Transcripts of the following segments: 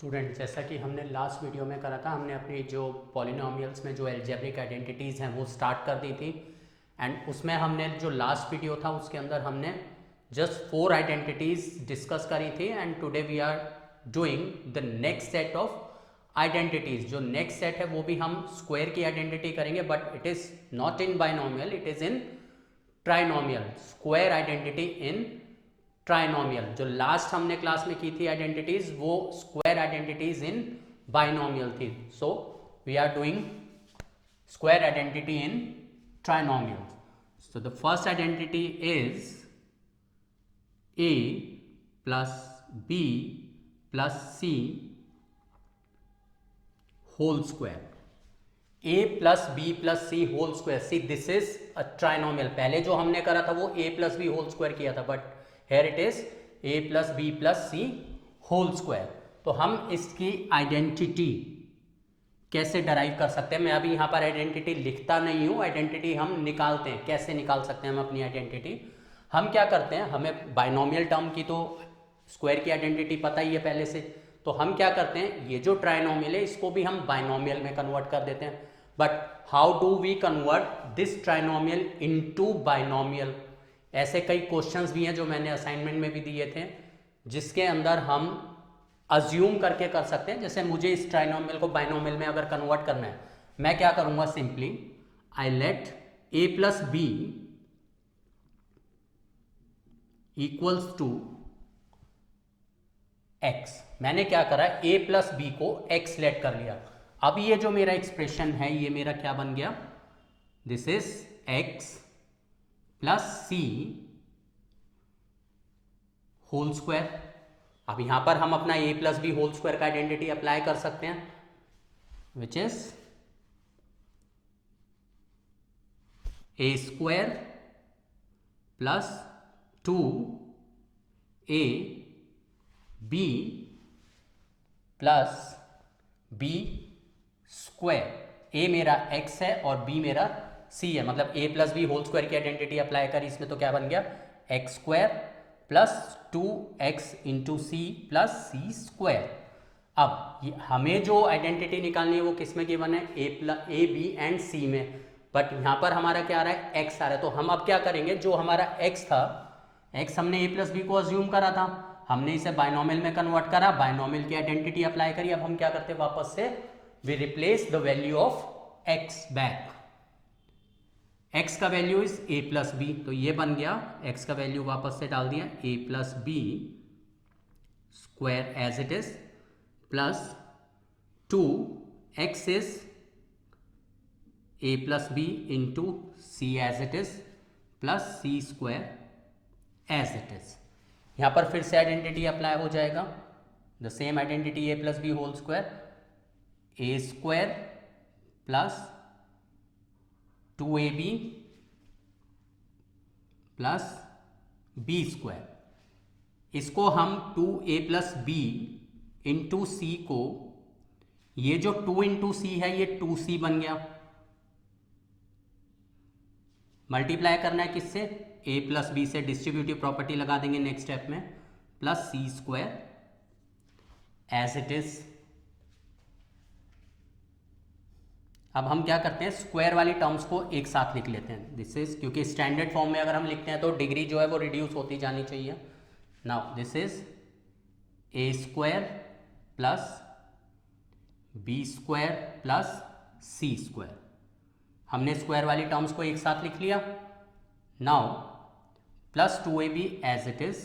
Student, जैसा कि हमने लास्ट वीडियो में करा था, हमने अपनी जो पॉलिनोमियल्स में जो अलजेब्रिक आइडेंटिटीज़ हैं वो स्टार्ट कर दी थी। एंड उसमें हमने जो लास्ट वीडियो था उसके अंदर हमने जस्ट 4 आइडेंटिटीज़ डिस्कस करी थी। And today we are doing the next set of identities. जो नेक्स्ट सेट है वो भी हम स्क्वायर की आइडेंटिटी करेंगे, but it is not in binomial, it is in trinomial. Square identity in trinomial. जो लास्ट हमने क्लास में की थी आइडेंटिटीज वो स्क्वायर आइडेंटिटीज इन बाइनोमियल थी। So we are doing square identity in trinomial. So the first identity is a plus b plus c whole square. a plus b plus c whole square. See, this is a trinomial. पहले जो हमने करा था वो a plus b whole square किया था, but here it is a plus b plus c whole square. तो हम इसकी आइडेंटिटी कैसे डराइव कर सकते हैं? मैं अभी यहाँ पर आइडेंटिटी लिखता नहीं हूँ, आइडेंटिटी हम निकालते हैं। कैसे निकाल सकते हैं हम अपनी आइडेंटिटी? हम क्या करते हैं, हमें बाइनोमियल टर्म की तो स्क्वायर की आइडेंटिटी पता ही है पहले से, तो हम क्या करते हैं, ये जो ट्राइनोमियल है इसको भी हम बाइनोमियल में कन्वर्ट कर देते हैं। But how do we convert this trinomial into binomial? ऐसे कई क्वेश्चंस भी हैं जो मैंने असाइनमेंट में भी दिए थे, जिसके अंदर हम अज्यूम करके कर सकते हैं। जैसे मुझे इस ट्राइनोमियल को बाइनोमियल में अगर कन्वर्ट करना है, मैं क्या करूंगा, simply I let a plus B equals to x। मैंने क्या करा, a प्लस बी को x लेट कर लिया। अब ये जो मेरा एक्सप्रेशन है ये मेरा क्या बन गया, this is x plus C whole square. अब यहां पर हम अपना a plus B whole square का आइडेंटिटी अप्लाई कर सकते हैं, which is a square plus 2a b plus b square. a मेरा x है और b मेरा c है, मतलब a plus B whole square की आइडेंटिटी अप्लाई करी इसमें, तो क्या बन गया, x square plus 2x into सी प्लस सी स्क्वायर। अब हमें जो आइडेंटिटी निकालनी है वो किस में गिवन है, ए बी एंड सी में, बट यहाँ पर हमारा क्या आ रहा है, x आ रहा है। तो हम अब क्या करेंगे, जो हमारा x था, x हमने a प्लस बी को अज्यूम करा था, हमने इसे बाइनोमियल में कन्वर्ट करा, बाइनोमियल की आइडेंटिटी अप्लाई करी। अब हम क्या करते हैं, वापस से we replace the value of x back. x का value is a plus b, तो ये बन गया, x का वैल्यू वापस से डाल दिया, a plus B square as it is plus 2x is a plus b into c as it is plus C square as it is. यहां पर फिर से आइडेंटिटी अप्लाई हो जाएगा, the same identity a plus B whole square, a square plus 2ab plus b square. इसको हम 2a plus b into सी को, ये जो 2 इंटू सी है ये 2c बन गया, मल्टीप्लाई करना है किससे, a प्लस बी से, डिस्ट्रीब्यूटिव प्रॉपर्टी लगा देंगे नेक्स्ट स्टेप में, plus C square as it is. अब हम क्या करते हैं, स्क्वायर वाली टर्म्स को एक साथ लिख लेते हैं, दिस इज, क्योंकि स्टैंडर्ड फॉर्म में अगर हम लिखते हैं तो डिग्री जो है वो रिड्यूस होती जानी चाहिए। Now this is a square plus B square plus C square. हमने स्क्वायर वाली टर्म्स को एक साथ लिख लिया। Now plus 2ab as it is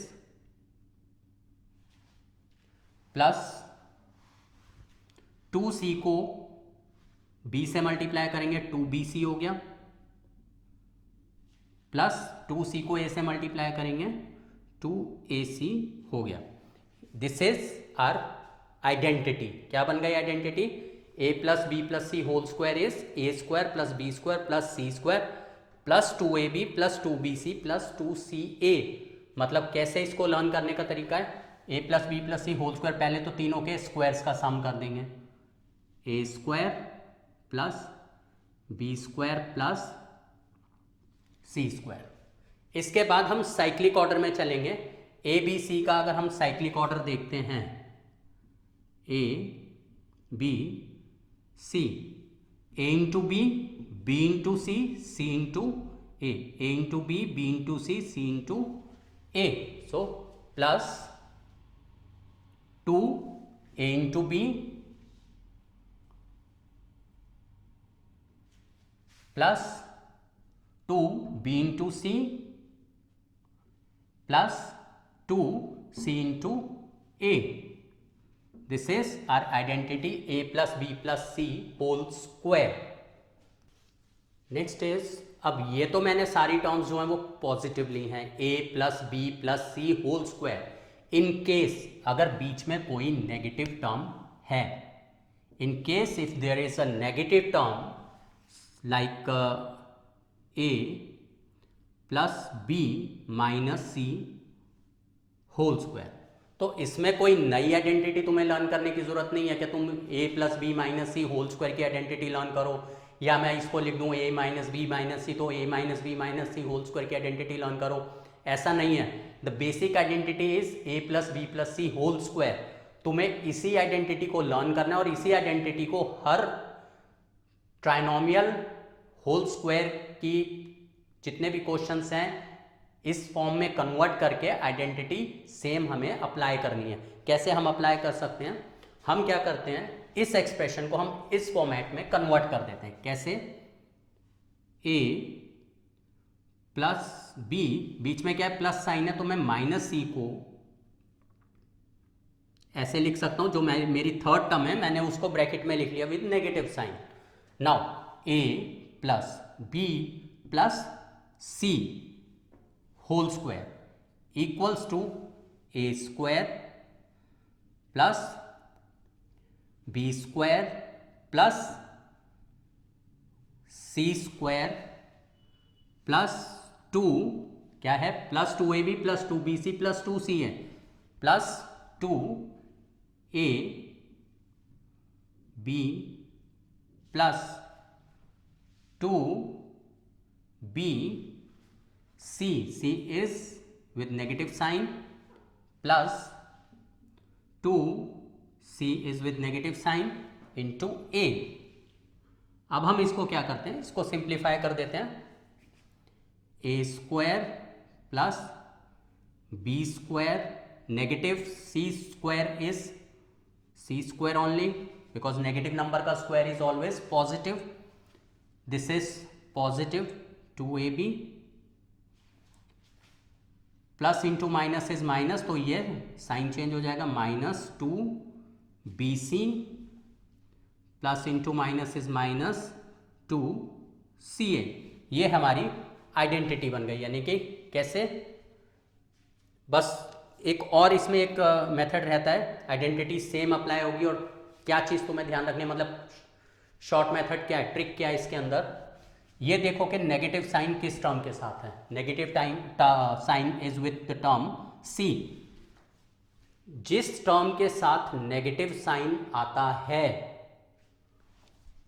plus 2c को b से मल्टीप्लाई करेंगे, 2bc हो गया, प्लस 2c को a से मल्टीप्लाई करेंगे, 2ac हो गया। This is our identity. क्या बन गई identity, a plus b plus C whole square is a square plus B square plus C square plus 2ab plus 2bc plus 2ca। मतलब कैसे इसको लर्न करने का तरीका है, a plus b plus C whole square, पहले तो तीनों के स्क्वायर्स का सम कर देंगे, a square plus B square plus C square. इसके बाद हम साइक्लिक ऑर्डर में चलेंगे। ए बी सी का अगर हम साइक्लिक ऑर्डर देखते हैं, a b c, a into b into c into A into b into c into a, so plus 2 a into b plus 2 b into C plus 2 c into a. This is our identity a plus b plus c whole square. Next is, अब ये तो मैंने सारी terms जो हैं वो positively हैं, a plus b plus C whole square. In case अगर बीच में कोई नेगेटिव टर्म है, in case if there is a negative term like a plus b minus c whole square, तो इसमें कोई नई आइडेंटिटी तुम्हें लर्न करने की जरूरत नहीं है कि तुम a plus b minus c whole square की आइडेंटिटी लर्न करो, या मैं इसको लिख दूं a minus b minus c तो a minus b minus c whole square की आइडेंटिटी लर्न करो. ऐसा नहीं है. The basic identity is a plus b plus C whole square. तुम्हें इसी आइडेंटिटी को लर्न करना है और इसी आइडेंटिटी को हर ट्राइनोमियल होल स्क्वायर की जितने भी क्वेश्चंस हैं इस फॉर्म में कन्वर्ट करके आइडेंटिटी सेम हमें अप्लाई करनी है. कैसे हम अप्लाई कर सकते हैं? हम क्या करते हैं, इस एक्सप्रेशन को हम इस फॉर्मेट में कन्वर्ट कर देते हैं. कैसे? a प्लस बी, बीच में क्या है प्लस साइन है, तो मैं माइनस सी को ऐसे लिख सकता हूं. जो मेरी थर्ड टर्म है मैंने उसको ब्रैकेट में लिख लिया with negative sign. Now a plus b plus C whole square equals to a square plus B square plus C square plus 2 क्या है, plus 2ab plus 2bc plus 2c है, plus 2a b plus 2b c is with negative sign plus 2c is with negative sign into a. अब हम इसको क्या करते हैं, इसको सिंप्लीफाई कर देते हैं. a square plus B square negative c square is c square only because negative number का square is always positive. This is positive 2ab plus into minus is minus, तो ये साइन चेंज हो जाएगा minus 2bc plus into minus is minus 2ca. ये हमारी identity बन गई. यानी कि कैसे, बस एक और इसमें एक मेथड रहता है, आइडेंटिटी सेम अप्लाई होगी. और क्या चीज़ तुम्हें ध्यान रखनी है, मतलब शॉर्ट मेथड क्या है, ट्रिक क्या है इसके अंदर, ये देखो कि नेगेटिव साइन किस टर्म के साथ है. Negative sign is with the term C. जिस टर्म के साथ नेगेटिव साइन आता है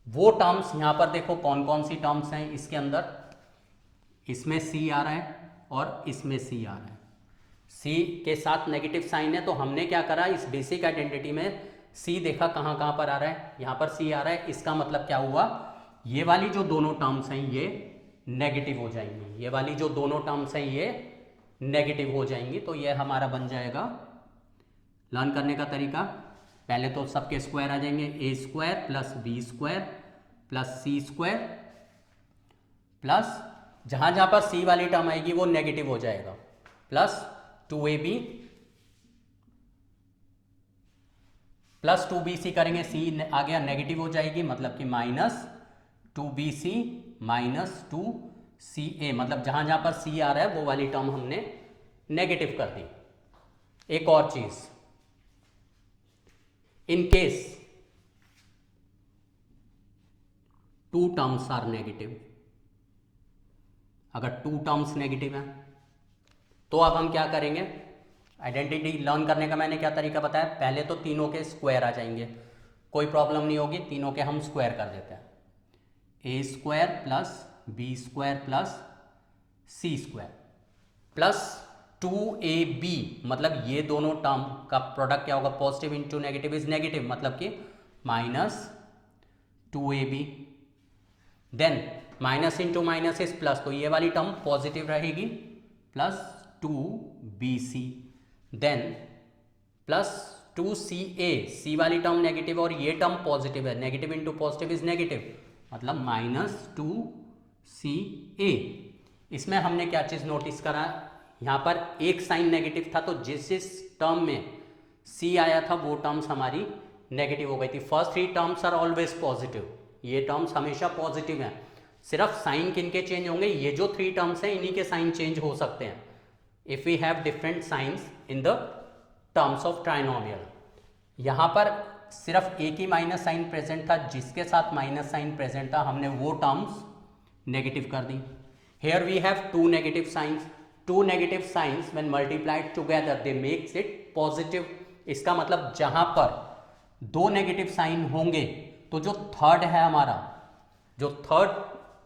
वो टर्म्स यहां पर देखो कौन कौन सी टर्म्स हैं इसके अंदर. इसमें सी आ रहा है और इसमें सी आ रहा है. सी के साथ नेगेटिव साइन है, तो हमने क्या करा, इस बेसिक आइडेंटिटी में सी देखा कहां कहां पर आ रहा है, यहां पर सी आ रहा है. इसका मतलब क्या हुआ, ये वाली जो दोनों टर्म्स हैं ये नेगेटिव हो जाएंगी, ये वाली जो दोनों टर्म्स हैं ये नेगेटिव हो जाएंगी. तो ये हमारा बन जाएगा लर्न करने का तरीका. पहले तो सबके स्क्वायर आ जाएंगे, A square plus B square plus C square plus जहां जहां पर सी वाली टर्म आएगी वो नेगेटिव हो जाएगा, प्लस 2ab प्लस 2bc करेंगे, सी आ गया नेगेटिव हो जाएगी, मतलब कि माइनस 2bc माइनस 2ca. मतलब जहां जहां पर c आ रहा है वो वाली टर्म हमने नेगेटिव कर दी. एक और चीज, in case 2 terms are negative, अगर 2 टर्म्स नेगेटिव हैं तो अब हम क्या करेंगे, आइडेंटिटी लर्न करने का मैंने क्या तरीका बताया, पहले तो तीनों के स्क्वायर आ जाएंगे, कोई प्रॉब्लम नहीं होगी, तीनों के हम स्क्वायर कर देते हैं. A square plus B square plus C square plus 2ab, मतलब ये दोनों टर्म का प्रोडक्ट क्या होगा, positive into negative is negative, मतलब कि -2ab। Then minus into minus is plus, तो ये वाली टर्म पॉजिटिव रहेगी, +2bc। देन +2ca, सी वाली टर्म नेगेटिव और ये टर्म पॉजिटिव है, negative into positive is negative, मतलब -2ca। इसमें हमने क्या चीज़ नोटिस करा, यहाँ पर एक साइन नेगेटिव था, तो जिस जिस टर्म में c आया था वो टर्म्स हमारी नेगेटिव हो गई थी। First 3 terms are always positive, ये टर्म्स हमेशा पॉजिटिव हैं, सिर्फ साइन किनके चेंज होंगे, ये जो 3 टर्म्स हैं इन्हीं के साइन चेंज हो सकते हैं if we have different signs in the terms of trinomial. यहाँ पर सिर्फ एक ही माइनस साइन प्रेजेंट था, जिसके साथ माइनस साइन प्रेजेंट था हमने वो टर्म्स नेगेटिव कर दी। Here we have 2 negative signs. 2 negative signs when multiplied together they makes it positive. इसका मतलब जहां पर 2 नेगेटिव साइन होंगे तो जो थर्ड है हमारा, जो थर्ड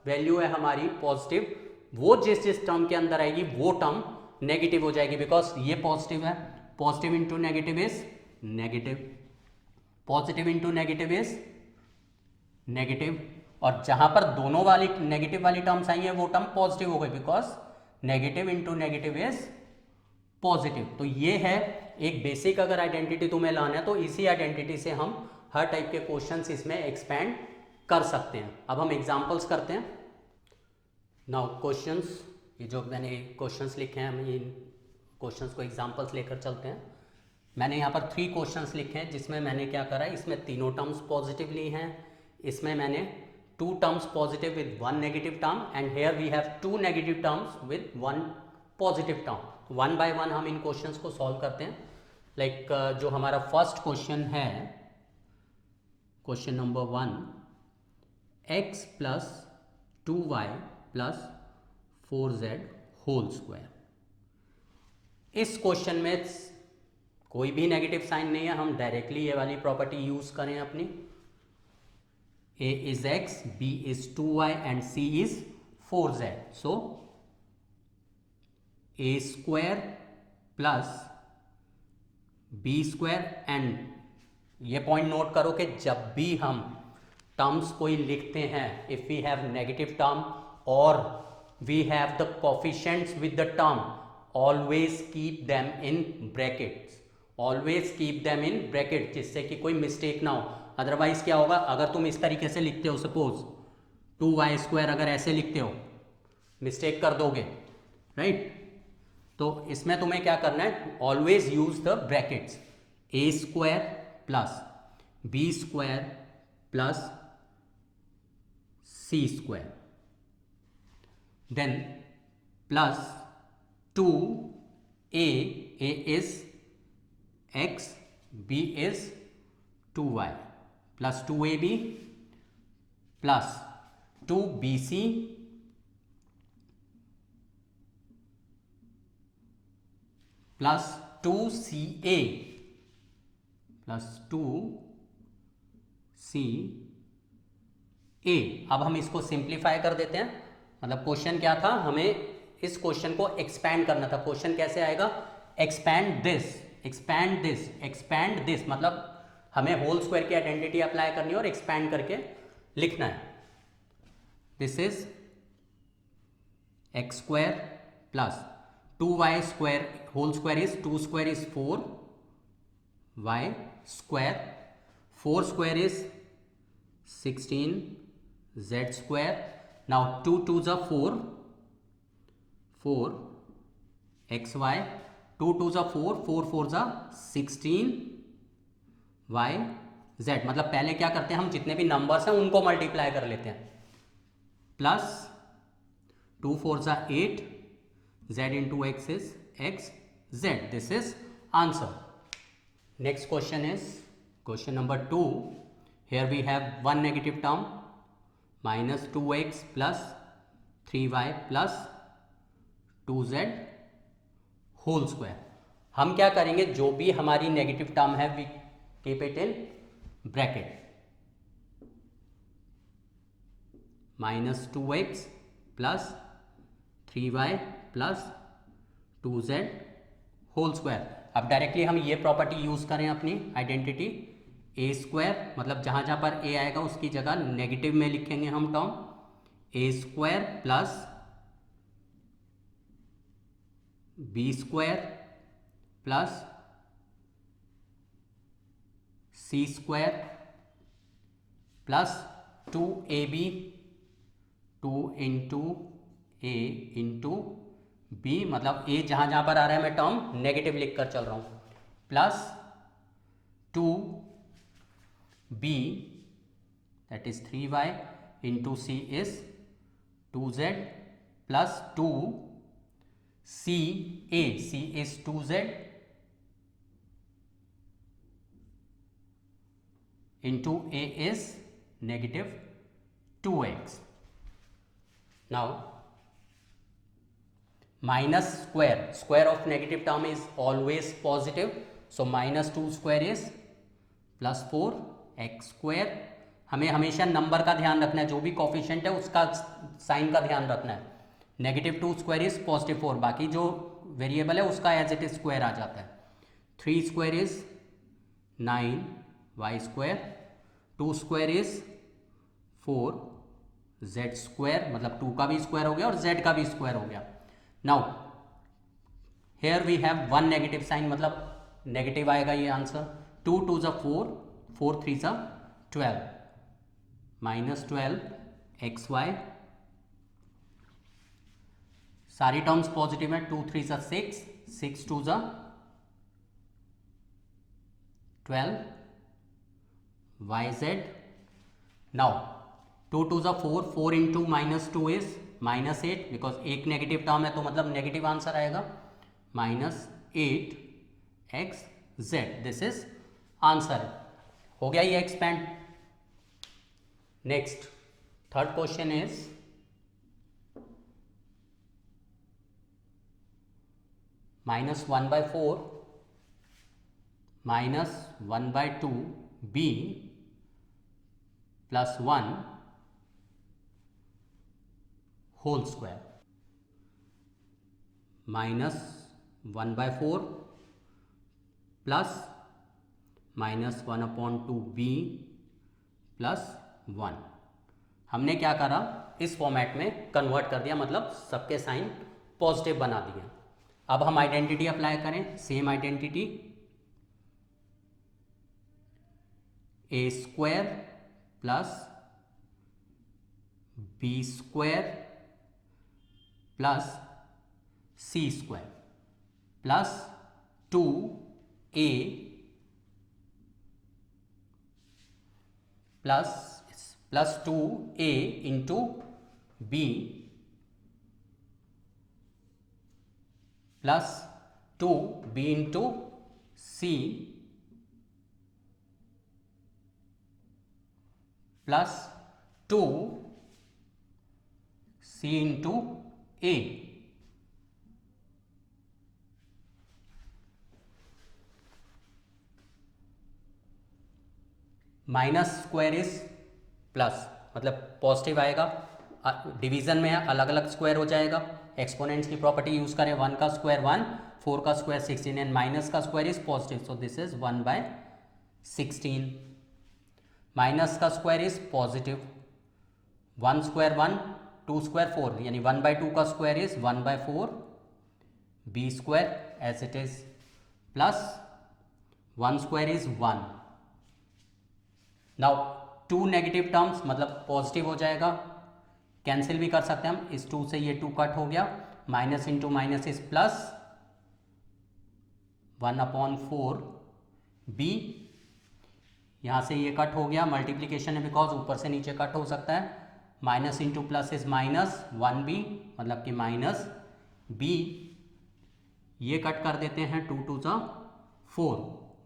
वैल्यू है हमारी पॉजिटिव, वो जिस जिस टर्म के अंदर आएगी वो टर्म नेगेटिव हो जाएगी, बिकॉज ये पॉजिटिव है, positive into negative is negative, positive into negative is negative, और जहां पर दोनों वाली नेगेटिव वाली टर्म्स आई है वो टर्म पॉजिटिव हो गई, because negative into negative is positive. तो ये है एक बेसिक, अगर आइडेंटिटी तुम्हें लाना है तो इसी आइडेंटिटी से हम हर टाइप के क्वेश्चंस इसमें एक्सपेंड कर सकते हैं। अब हम एग्जांपल्स करते हैं। नाउ क्वेश्चंस, ये जो मैंने क्वेश्चंस लिखे हैं, हम इन क्वेश्चंस को एग्जांपल्स लेकर चलते हैं। मैंने यहाँ पर 3 क्वेश्चंस लिखे हैं, जिसमें मैंने क्या करा है, इसमें तीनों टर्म्स पॉजिटिव ली हैं, इसमें मैंने 2 terms positive with 1 negative term, and here we have 2 negative terms with 1 positive term. One by one हम इन क्वेश्चंस को सॉल्व करते हैं। लाइक जो हमारा फर्स्ट क्वेश्चन है, question number 1, x + 2y + 4z whole square. इस क्वेश्चन में कोई भी नेगेटिव साइन नहीं है, हम डायरेक्टली ये वाली प्रॉपर्टी यूज करें अपनी, a is x, b is 2y and c is 4z. So a square plus b square, and ये पॉइंट नोट करो कि जब भी हम टर्म्स कोई लिखते हैं, if we have negative term और we have the coefficients with the term, always keep them in brackets, always keep them in bracket, जिससे कि कोई मिस्टेक ना हो। अदरवाइज क्या होगा, अगर तुम इस तरीके से लिखते हो, सपोज 2y² अगर ऐसे लिखते हो, मिस्टेक कर दोगे, राइट। तो इसमें तुम्हें क्या करना है, always use the brackets, a² + b² + c², then +2a, a is x, b is 2y, + 2ab + 2bc + 2ca + 2ca। अब हम इसको सिंप्लीफाई कर देते हैं। मतलब क्वेश्चन क्या था, हमें इस क्वेश्चन को एक्सपैंड करना था। क्वेश्चन कैसे आएगा, expand this, expand this, expand this, मतलब हमें होल स्क्वायर की आइडेंटिटी अप्लाई करनी है और एक्सपैंड करके लिखना है। This is x² + 2y² whole square is 2² is 4, y², 4² is 16, z²। Now 2 2s are 4, 4 xy, 2 2s are 4, 4 4s are 16 y z। मतलब पहले क्या करते हैं हम, जितने भी नंबर्स हैं उनको मल्टीप्लाई कर लेते हैं, plus 2 4s are 8, z into x is x z। This is answer. Next question is question number 2। Here we have one negative term, -2x + 3y + 2z whole square. हम क्या करेंगे, जो भी हमारी नेगेटिव टर्म है we keep it in bracket, -2x + 3y + 2z whole square. अब directly हम ये प्रॉपर्टी यूज़ करें अपनी आइडेंटिटी, ए स्क्वायर मतलब जहाँ जहाँ पर ए आएगा उसकी जगह नेगेटिव में लिखेंगे हम term A square plus B square plus C square plus 2ab 2 into A into B, मतलब ए जहाँ जहाँ पर आ रहा है मैं टर्म नेगेटिव लिख कर चल रहा हूँ, plus 2b that is 3y into c is 2z plus 2c a c is 2z into a is negative 2x. Now minus square of negative term is always positive, so minus 2 square is plus 4x square. हमें हमेशा number का ध्यान रखना है, जो भी coefficient है उसका साइन का ध्यान रखना है। नेगेटिव 2 स्क्वायर इज पॉजिटिव 4, बाकी जो वेरिएबल है उसका एज इट इज स्क्वायर आ जाता है। 3 square is 9y square, 2 square is 4z square, मतलब 2 का भी स्क्वायर हो गया और z का भी स्क्वायर हो गया। Now here we have one negative sign, मतलब नेगेटिव आएगा ये आंसर। 2 2 ज़ा 4, 4 3 ज़ा 12, माइनस 12 XY, सारी टर्म्स पॉजिटिव है। 2 3 ज़ा 6, 6 2 ज़ा 12 YZ। नाउ 2 2 ज़ा 4, 4 into minus 2 is minus 8, because एक नेगेटिव टर्म है तो मतलब नेगेटिव आंसर आएगा, minus 8XZ। This is answer. हो गया ये expand. Next third question is -1/4 -1/2 b plus 1 whole square. -1/4 plus -1/2b plus 1। हमने क्या करा, इस फॉर्मेट में कन्वर्ट कर दिया, मतलब सबके साइन पॉजिटिव बना दिए। अब हम आइडेंटिटी अप्लाई करें, same identity, a square plus B square plus C square plus 2a plus 2a into b plus 2b into C plus 2c into a. Minus square is plus, मतलब positive आएगा, division में अलग अलग square हो जाएगा। Exponents की property use करें, 1 का स्क्वायर 1, 4 का स्क्वायर 16 एंड माइनस का square is positive, so this is 1/16। Minus का square is positive, 1 square 1, 2 square 4, यानी 1/2 का square is 1/4 B square as it is, plus 1 square is 1। Now 2 negative terms मतलब positive हो जाएगा, कैंसिल भी कर सकते हैं हम, इस 2 से ये 2 कट हो गया, minus into minus is plus 1/4 b, यहाँ से ये कट हो गया, मल्टीप्लीकेशन है बिकॉज ऊपर से नीचे कट हो सकता है, minus into plus is minus 1b, मतलब कि माइनस b, ये कट कर देते हैं, 2 2 ज़ा 4,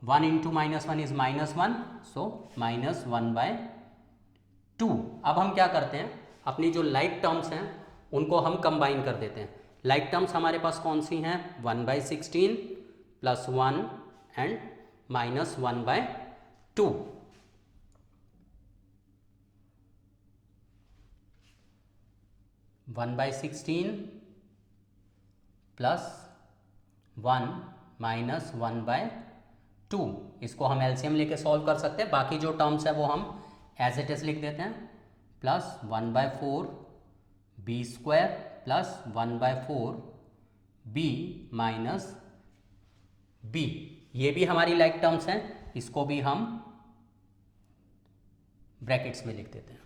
1 इंटू -1 इज -1, सो -1/2। अब हम क्या करते हैं, अपनी जो लाइक टर्म्स हैं उनको हम कंबाइन कर देते हैं। लाइक टर्म्स हमारे पास कौन सी हैं, 1/16 प्लस 1 एंड -1/2। 1/16 plus 1 minus 1/2। इसको हम एलसीएम लेके सॉल्व कर सकते हैं। बाकी जो टर्म्स है वो हम एज इट इज लिख देते हैं, plus 1/4 B square plus 1/4 b minus b. ये भी हमारी लाइक टर्म्स हैं, इसको भी हम ब्रैकेट्स में लिख देते हैं।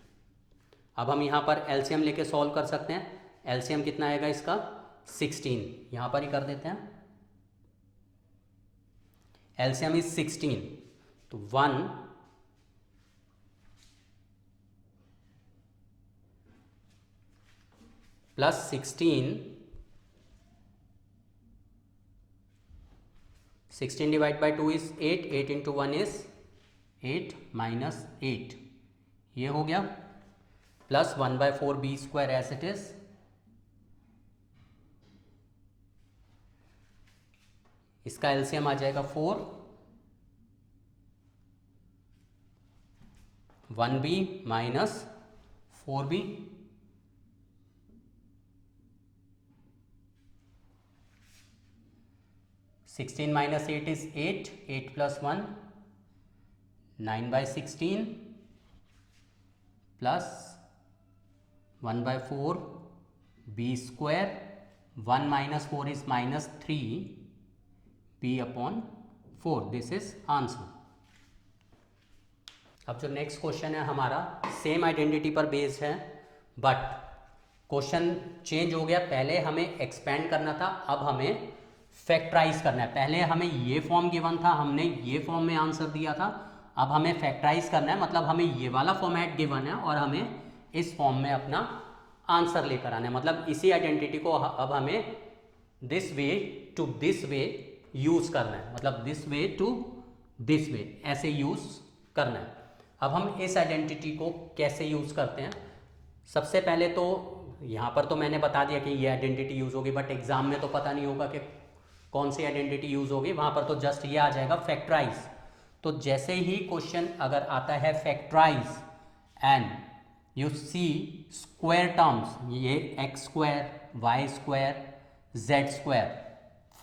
अब हम यहाँ पर एलसीएम लेके सॉल्व कर सकते हैं। एलसीएम कितना आएगा इसका, 16। यहाँ पर ही कर देते हैं, एलसीएम इज 16, तो 1 plus 16 divide by 2 is 8, 8 into 1 is 8 minus 8, ये हो गया, plus 1/4 B square as it is, इसका एलसीएम आ जाएगा 4, 1b minus 4b, sixteen minus 8 is 8, 8 plus 1 9/16 plus 1/4 B square, 1 minus 4 is minus 3 b upon 4। This is answer. अब जो next question है हमारा सेम आइडेंटिटी पर बेस्ड है, बट क्वेश्चन चेंज हो गया। पहले हमें एक्सपेंड करना था, अब हमें फैक्टराइज करना है। पहले हमें ये फॉर्म गिवन था, हमने ये फॉर्म में आंसर दिया था। अब हमें फैक्टराइज करना है, मतलब हमें ये वाला फॉर्मेट गिवन है और हमें इस फॉर्म में अपना आंसर लेकर आना है। मतलब इसी आइडेंटिटी को अब हमें this way to this way use करना है, मतलब this way to this way ऐसे यूज करना है। अब हम इस आइडेंटिटी को कैसे यूज करते हैं, सबसे पहले तो यहाँ पर तो मैंने बता दिया कि ये आइडेंटिटी यूज होगी, बट एग्जाम में तो पता नहीं होगा कि कौन सी आइडेंटिटी यूज होगी। वहाँ पर तो जस्ट ये आ जाएगा फैक्टराइज। तो जैसे ही क्वेश्चन अगर आता है factorise and you see square terms, ये X square, Y square, Z square,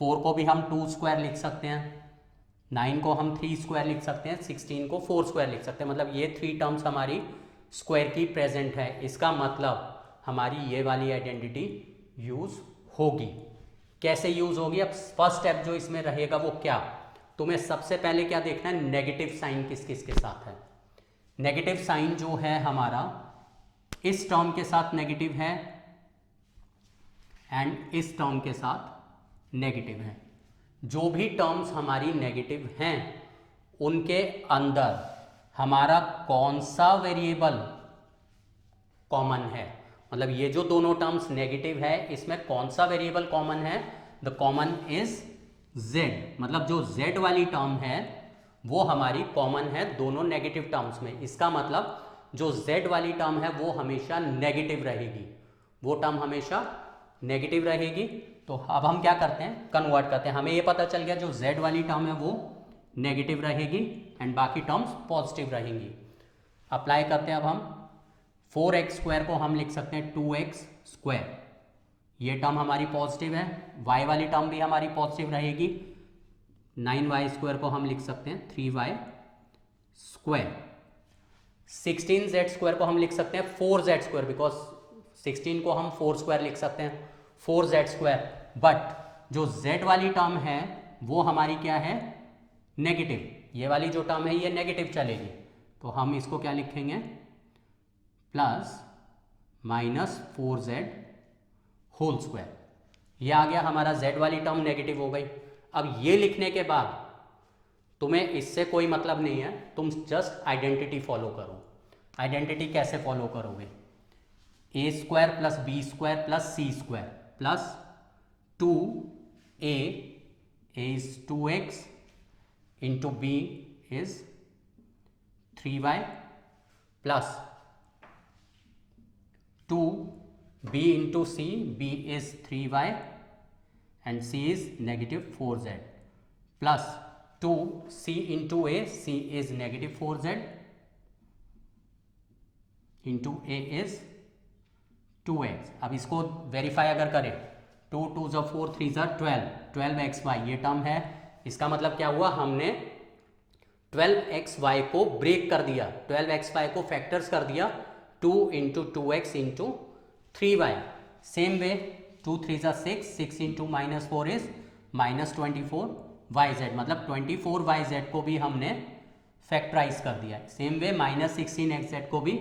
4 को भी हम 2 स्क्वायर लिख सकते हैं, 9 को हम 3 स्क्वायर लिख सकते हैं, 16 को 4 स्क्वायर लिख सकते हैं। मतलब ये 3 टर्म्स हमारी स्क्वायर की प्रेजेंट है। इसका मतलब हमारी ये वाली आइडेंटिटी यूज होगी। कैसे यूज होगी, अब फर्स्ट स्टेप जो इसमें रहेगा वो क्या, तुम्हें सबसे पहले क्या देखना है, नेगेटिव साइन किस किस के साथ है। नेगेटिव साइन जो है हमारा इस टर्म के साथ नेगेटिव है एंड इस टर्म के साथ नेगेटिव है। जो भी टर्म्स हमारी नेगेटिव हैं उनके अंदर हमारा कौन सा वेरिएबल कॉमन है, मतलब ये जो दोनों टर्म्स नेगेटिव है इसमें कौन सा वेरिएबल कॉमन है, द कॉमन इज z। मतलब जो z वाली टर्म है वो हमारी कॉमन है दोनों नेगेटिव टर्म्स में। इसका मतलब जो z वाली टर्म है वो हमेशा नेगेटिव रहेगी, वो टर्म हमेशा नेगेटिव रहेगी। तो अब हम क्या करते हैं, कन्वर्ट करते हैं। हमें ये पता चल गया जो z वाली टर्म है वो नेगेटिव रहेगी एंड बाकी टर्म्स पॉजिटिव रहेंगी। अप्लाई करते हैं अब हम 4x स्क्वायर को हम लिख सकते हैं 2x स्क्वायर, ये टर्म हमारी पॉजिटिव है, y वाली टर्म भी हमारी पॉजिटिव रहेगी। 9y स्क्वायर को हम लिख सकते हैं 3y स्क्वायर। 16z स्क्वायर को हम लिख सकते हैं 4z स्क्वायर, बिकॉज 16 को हम 4 स्क्वायर लिख सकते हैं 4z स्क्वायर। बट जो z वाली टर्म है वो हमारी क्या है, नेगेटिव। ये वाली जो टर्म है ये नेगेटिव चलेगी, तो हम इसको क्या लिखेंगे, plus minus 4z whole square. ये आ गया हमारा z वाली टर्म नेगेटिव हो गई। अब ये लिखने के बाद तुम्हें इससे कोई मतलब नहीं है, तुम जस्ट आइडेंटिटी फॉलो करो। आइडेंटिटी कैसे फॉलो करोगे, A square plus B square plus C square plus 2a is 2x into B is 3y plus 2b into c, b is 3y and c is negative 4z plus 2c into a, c is negative 4z into a is 2x। अब इसको verify अगर करें 2 2 ज़ा 4 3 ज़ा 12, 12xy ये term है। इसका मतलब क्या हुआ, हमने 12xy को ब्रेक कर दिया, 12xy को फैक्टर्स कर दिया 2 into 2x into 3y। Same way 2 3 ज़ा 6, 6 इंटू -4 इज -24yz, मतलब 24yz को भी हमने फैक्टराइज कर दिया। सेम वे -16xz को भी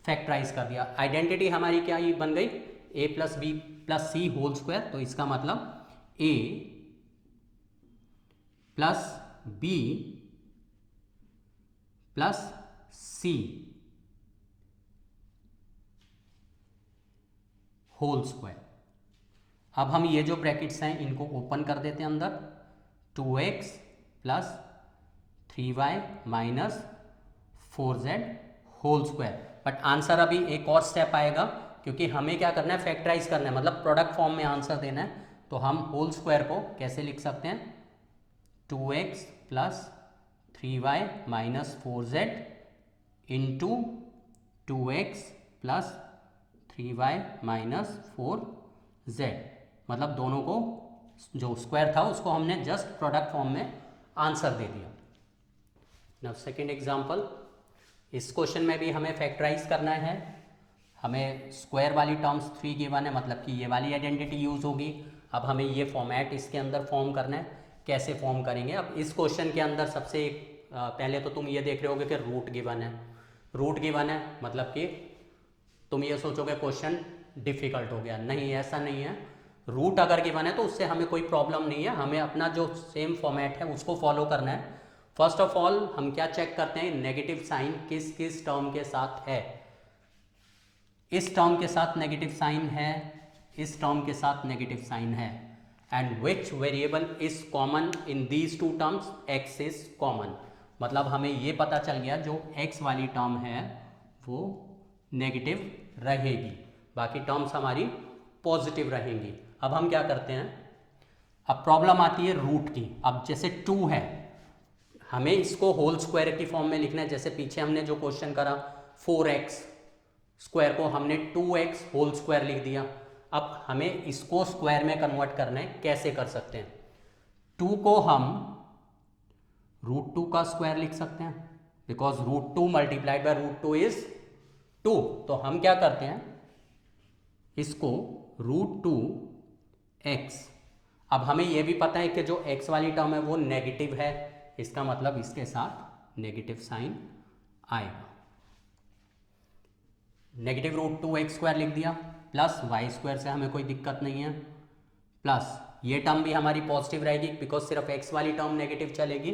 फैक्टराइज कर दिया। आइडेंटिटी हमारी क्या ये बन गई, a plus b plus C whole square. तो इसका मतलब a plus b plus C whole square. अब हम ये जो ब्रैकेट्स हैं इनको ओपन कर देते हैं अंदर, 2x plus 3y minus 4z whole square. But answer अभी एक और स्टेप आएगा, क्योंकि हमें क्या करना है, फैक्टराइज करना है, मतलब प्रोडक्ट फॉर्म में आंसर देना है। तो हम होल स्क्वायर को कैसे लिख सकते हैं, 2x plus 3y minus 4z into 2x plus 3y minus 4z, मतलब दोनों को जो स्क्वायर था उसको हमने जस्ट प्रोडक्ट फॉर्म में आंसर दे दिया। नाउ सेकेंड एग्जाम्पल, इस क्वेश्चन में भी हमें फैक्टराइज करना है। हमें स्क्वायर वाली टर्म्स 3 गिवन है, मतलब कि ये वाली आइडेंटिटी यूज़ होगी। अब हमें ये फॉर्मेट इसके अंदर फॉर्म करना है। कैसे फॉर्म करेंगे, अब इस क्वेश्चन के अंदर सबसे पहले तो तुम ये देख रहे होगे कि रूट गिवन है। रूट गिवन है मतलब कि तुम ये सोचोगे क्वेश्चन डिफ़िकल्ट हो गया, नहीं ऐसा नहीं है। रूट अगर गिवन है तो उससे हमें कोई प्रॉब्लम नहीं है, हमें अपना जो सेम फॉर्मेट है उसको फॉलो करना है। फर्स्ट ऑफ ऑल हम क्या चेक करते हैं, नेगेटिव साइन किस किस टर्म के साथ है। इस टर्म के साथ नेगेटिव साइन है, इस टर्म के साथ नेगेटिव साइन है। And which variable is common in these two terms, x is common. मतलब हमें ये पता चल गया जो एक्स वाली टर्म है वो नेगेटिव रहेगी, बाकी टर्म्स हमारी पॉजिटिव रहेंगी। अब हम क्या करते हैं, अब प्रॉब्लम आती है रूट की। अब जैसे 2 है, हमें इसको होल स्क्वायर की फॉर्म में लिखना है। जैसे पीछे हमने जो क्वेश्चन करा 4x स्क्वायर को हमने 2x होल स्क्वायर लिख दिया। अब हमें इसको स्क्वायर में कन्वर्ट करना है, कैसे कर सकते हैं, 2 को हम √2 का स्क्वायर लिख सकते हैं, बिकॉज √2 मल्टीप्लाइड बाय √2 इज 2। तो हम क्या करते हैं, इसको √2x, अब हमें यह भी पता है कि जो x वाली टर्म है वो नेगेटिव है, इसका मतलब इसके साथ नेगेटिव साइन आएगा। नेगेटिव √2x स्क्वायर लिख दिया, प्लस वाई स्क्वायर से हमें कोई दिक्कत नहीं है, प्लस ये टर्म भी हमारी पॉजिटिव रहेगी बिकॉज सिर्फ x वाली टर्म नेगेटिव चलेगी।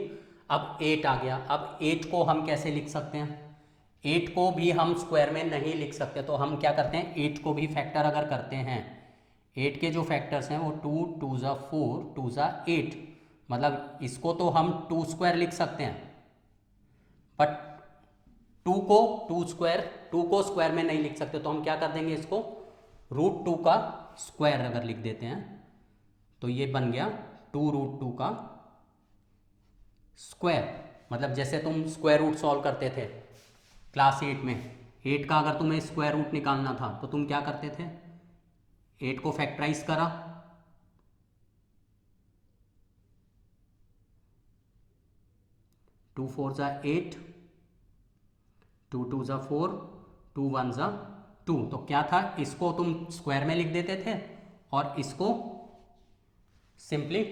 अब 8 आ गया। अब 8 को हम कैसे लिख सकते हैं, 8 को भी हम स्क्वायर में नहीं लिख सकते, तो हम क्या करते हैं, 8 को भी फैक्टर अगर करते हैं, 8 के जो फैक्टर्स हैं वो 2 2 ज़ा 4 2 ज़ा 8, मतलब इसको तो हम 2 स्क्वायर लिख सकते हैं, बट 2 को स्क्वायर में नहीं लिख सकते। तो हम क्या कर देंगे, इसको √2 का स्क्वायर अगर लिख देते हैं तो ये बन गया 2√2 का स्क्वायर। मतलब जैसे तुम स्क्वायर रूट सॉल्व करते थे क्लास 8 में, 8 का अगर तुम्हें स्क्वायर रूट निकालना था तो तुम क्या करते थे, 8 को फैक्टराइज करा, 2 4 ज़ा 8, 2 2 ज़ा 4, 2 1 ज़ा 2। तो क्या था, इसको तुम स्क्वायर में लिख देते थे और इसको सिंपली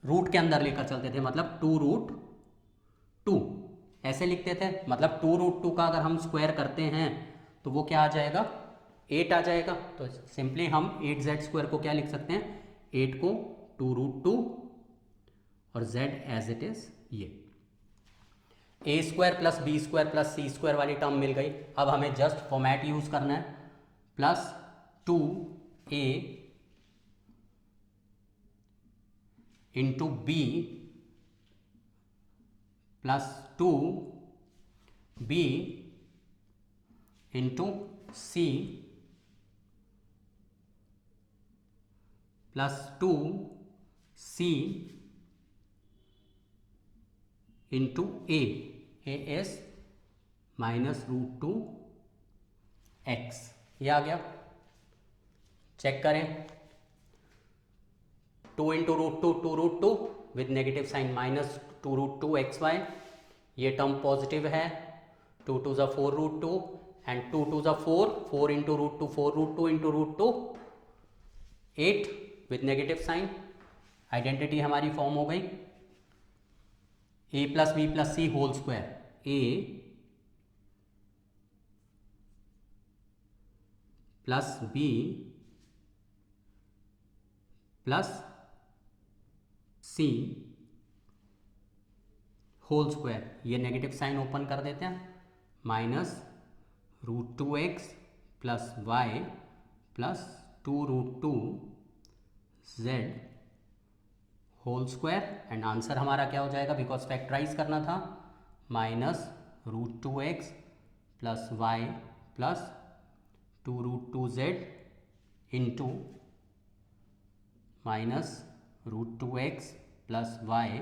रूट के अंदर लेकर चलते थे, मतलब 2√2 ऐसे लिखते थे। मतलब 2√2 का अगर हम स्क्वायर करते हैं तो वो क्या आ जाएगा, 8 आ जाएगा। तो सिंपली हम 8z स्क्वायर को क्या लिख सकते हैं, 8 को 2√2 और z एज इट इज ये a square plus B square plus C square वाली टर्म मिल गई। अब हमें जस्ट फॉर्मेट यूज करना है, plus 2a into b plus 2b into C plus 2c into a is -√2x। ये आ गया, चेक करें। 2 into root two 2 root two with negative sign minus 2 root two x y, ये term positive है, 2 to ज़ा 4 root to and 2 to ज़ा 4, 4 into root two 4 root two into root two 8 with negative sign. Identity हमारी form हो गई a plus b plus C whole square, a plus b plus C whole square, ये negative sign open कर देते हैं, minus root two x plus y plus 2 root two z whole square. And answer हमारा क्या हो जाएगा, because factorise करना था, minus root two x plus y plus 2 root two z into minus root two x plus y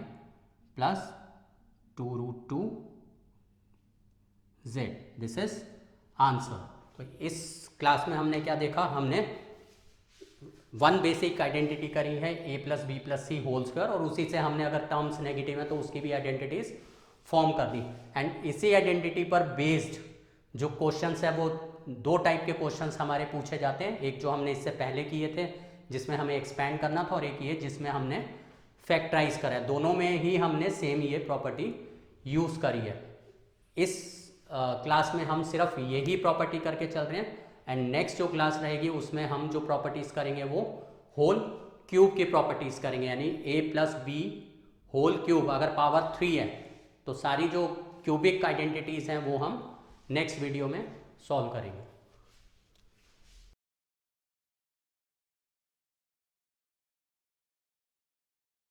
plus 2 root two z. This is answer. तो इस class में हमने क्या देखा, हमने वन बेसिक आइडेंटिटी करी है a plus b plus C whole square, और उसी से हमने अगर टर्म्स नेगेटिव है तो उसकी भी आइडेंटिटीज फॉर्म कर दी। एंड इसी आइडेंटिटी पर बेस्ड जो क्वेश्चंस है वो 2 टाइप के क्वेश्चंस हमारे पूछे जाते हैं, एक जो हमने इससे पहले किए थे जिसमें हमें एक्सपैंड करना था, और एक ये जिसमें हमने फैक्टराइज करा है। दोनों में ही हमने सेम ये प्रॉपर्टी यूज़ करी है। इस क्लास में हम सिर्फ यही प्रॉपर्टी करके चल रहे हैं, एंड नेक्स्ट जो क्लास रहेगी उसमें हम जो प्रॉपर्टीज़ करेंगे वो होल क्यूब की प्रॉपर्टीज़ करेंगे, यानी a plus B whole cube अगर पावर 3 है तो सारी जो क्यूबिक आइडेंटिटीज़ हैं वो हम नेक्स्ट वीडियो में सॉल्व करेंगे।